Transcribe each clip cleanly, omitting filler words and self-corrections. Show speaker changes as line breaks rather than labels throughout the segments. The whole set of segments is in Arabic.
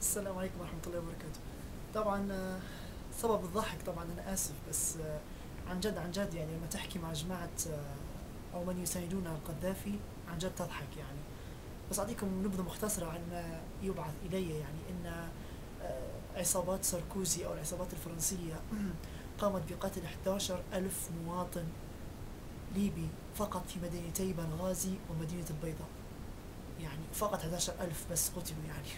السلام عليكم ورحمة الله وبركاته. طبعا سبب الضحك طبعا أنا آسف، بس عن جد عن جد يعني لما تحكي مع جماعة أو من يساندون القذافي عن جد تضحك يعني. بس أعطيكم نبذة مختصرة عن ما يبعث إلي، يعني إن عصابات ساركوزي أو العصابات الفرنسية قامت بقتل 11 ألف مواطن ليبي فقط في مدينتي بنغازي ومدينة البيضاء. يعني فقط 11 ألف بس قتلوا يعني.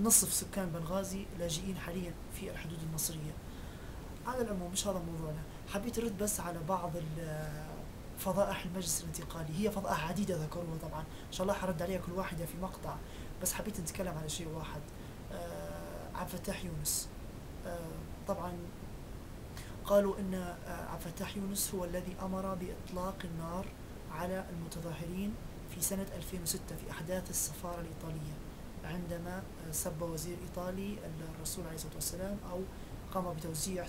نصف سكان بنغازي لاجئين حاليا في الحدود المصرية. على العموم مش هذا موضوعنا، حبيت أرد بس على بعض فضائح المجلس الانتقالي. هي فضائح عديدة ذكروها، طبعا إن شاء الله حرد عليها كل واحدة في مقطع، بس حبيت نتكلم على شيء واحد. عبد الفتاح يونس. طبعا قالوا ان عبد الفتاح يونس هو الذي امر باطلاق النار على المتظاهرين في سنة 2006 في احداث السفارة الايطالية، عندما سب وزير ايطالي الرسول عليه الصلاة والسلام، او قام بتوزيع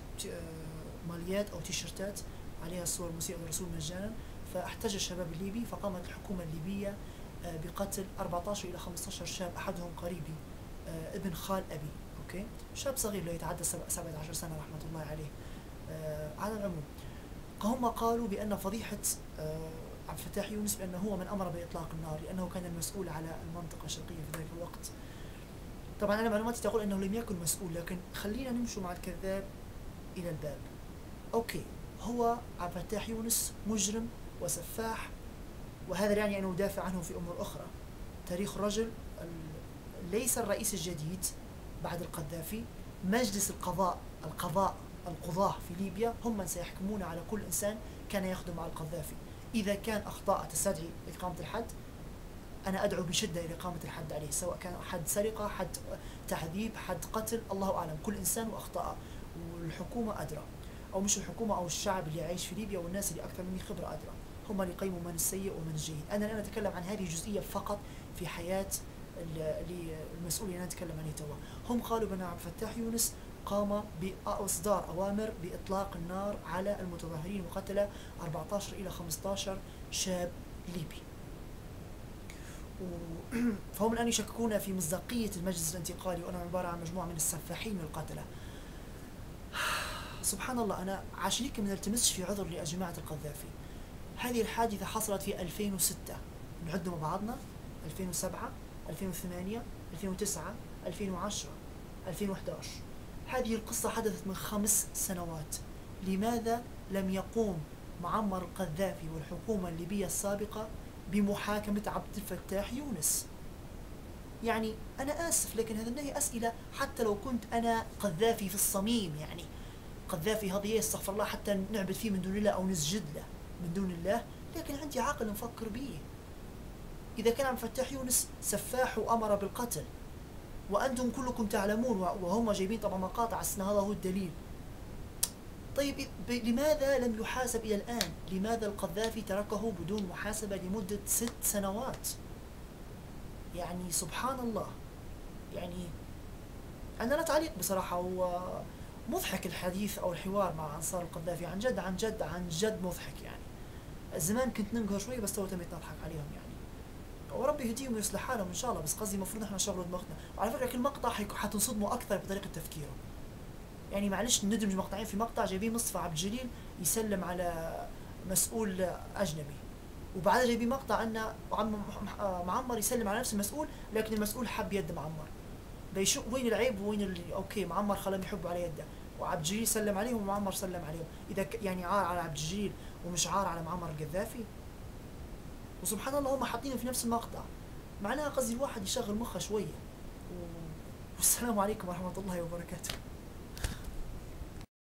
ماليات او تيشرتات عليها صور مسيئة للرسول مجانا. فاحتج الشباب الليبي، فقامت الحكومة الليبية بقتل 14 الى 15 شاب، احدهم قريبي ابن خال ابي. اوكي، شاب صغير لا يتعدى 17 سنة رحمة الله عليه. على العموم هم قالوا بأن فضيحة عبد الفتاح يونس بأنه هو من أمر بإطلاق النار، لأنه كان المسؤول على المنطقة الشرقية في ذلك الوقت. طبعا أنا معلوماتي تقول أنه لم يكن مسؤول، لكن خلينا نمشي مع الكذاب إلى الباب. أوكي، هو عبد الفتاح يونس مجرم وسفاح، وهذا يعني أنه أدافع عنه في أمور أخرى. تاريخ الرجل ليس الرئيس الجديد بعد القذافي. مجلس القضاة في ليبيا هم من سيحكمون على كل إنسان كان يخدم مع القذافي. إذا كان أخطاء تستدعي إقامة الحد، أنا أدعو بشدة إلى إقامة الحد عليه، سواء كان حد سرقة، حد تعذيب، حد قتل، الله أعلم، كل إنسان وأخطاء، والحكومة أدرى، أو مش الحكومة، أو الشعب اللي يعيش في ليبيا والناس اللي أكثر مني خبرة أدرى، هم اللي يقيموا من السيء ومن الجيد. أنا الآن أتكلم عن هذه الجزئية فقط في حياة المسؤول اللي أنا أتكلم عنه توا. هم قالوا بأن عبد الفتاح يونس قام بإصدار أوامر بإطلاق النار على المتظاهرين وقتل 14 إلى 15 شاب ليبي. فهم الآن يشككون في مصداقية المجلس الانتقالي، وأنا عبارة عن مجموعة من السفاحين والقتلة. سبحان الله، أنا عشان هيك ما نلتمسش في عذر لجماعة القذافي. هذه الحادثة حصلت في 2006، نعد مع بعضنا 2007 2008 2009 2010 2011. هذه القصة حدثت من 5 سنوات. لماذا لم يقوم معمر القذافي والحكومة الليبية السابقة بمحاكمة عبد الفتاح يونس؟ يعني أنا آسف، لكن هذه أسئلة حتى لو كنت أنا قذافي في الصميم. يعني قذافي هذه استغفر الله حتى نعبد فيه من دون الله أو نسجد له من دون الله، لكن عندي عقل نفكر به. إذا كان عبد الفتاح يونس سفاح وأمر بالقتل، وأنتم كلكم تعلمون، وهم جايبين طبعا مقاطع أن هذا هو الدليل، طيب لماذا لم يحاسب إلى الآن؟ لماذا القذافي تركه بدون محاسبة لمدة 6 سنوات؟ يعني سبحان الله. يعني أنا لا تعليق بصراحة، ومضحك الحديث أو الحوار مع أنصار القذافي، عن جد عن جد عن جد مضحك. يعني زمان كنت ننقهر شوي، بس تو تميت نضحك عليهم يعني، وربي يهديهم ويصلح حالهم ان شاء الله. بس قصدي المفروض احنا نشغلوا دماغنا. وعلى فكره كل مقطع حتنصدموا اكثر بطريقه تفكيره. يعني معلش ندمج مقطعين في مقطع، جايبين مصطفى عبد الجليل يسلم على مسؤول اجنبي، وبعدها جايبين مقطع ان معمر يسلم على نفس المسؤول، لكن المسؤول حب يد معمر. بيشوف وين العيب وين اوكي، معمر خلاهم يحبوا على يده، وعبد الجليل سلم عليهم ومعمر سلم عليهم. اذا يعني عار على عبد الجليل ومش عار على معمر القذافي. وسبحان الله هم حاطينه في نفس المقطع. معناها قصدي الواحد يشغل مخه شوية. والسلام عليكم ورحمة الله وبركاته.